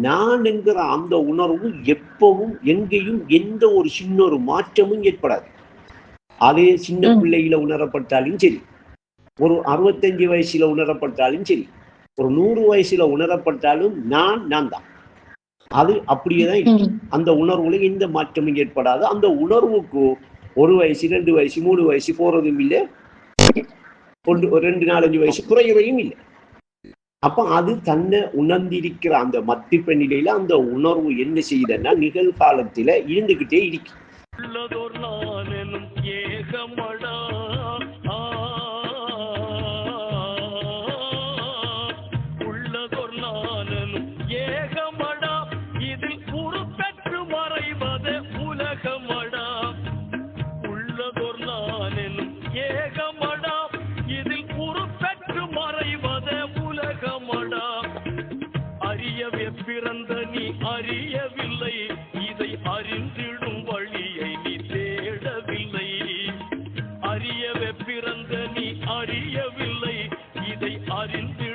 நான் என்கிற அந்த உணர்வு எப்பவும் எங்கேயும் எந்த ஒரு சின்ன ஒரு மாற்றமும் ஏற்படாது. அதே சின்ன பிள்ளையில உணரப்பட்டாலும் சரி, ஒரு 65 வயசுல உணரப்பட்டாலும் சரி, ஒரு 100 வயசுல உணரப்பட்டாலும் நான் தான். அது அப்படியே தான் இருக்கு. அந்த உணர்வுல எந்த மாற்றமும் ஏற்படாது. அந்த உணர்வுக்கு 1 வயசு 2 வயசு 3 வயசு போறதும் இல்லை, 2 4 5 வயசு குறையறையும் இல்லை. அப்ப அது தன்னை உணர்ந்திருக்கிற அந்த மத்திப்ப நிலையில அந்த உணர்வு என்ன செய்யுதுன்னா நிகழ்காலத்தில இருந்துகிட்டே இருக்கு. பிறந்த நீ அறியவில்லை, இதை அறிந்திடும் வழியை நீ தேடவில்லை. அறியவே பிறந்த நீ அறியவில்லை, இதை அறிந்து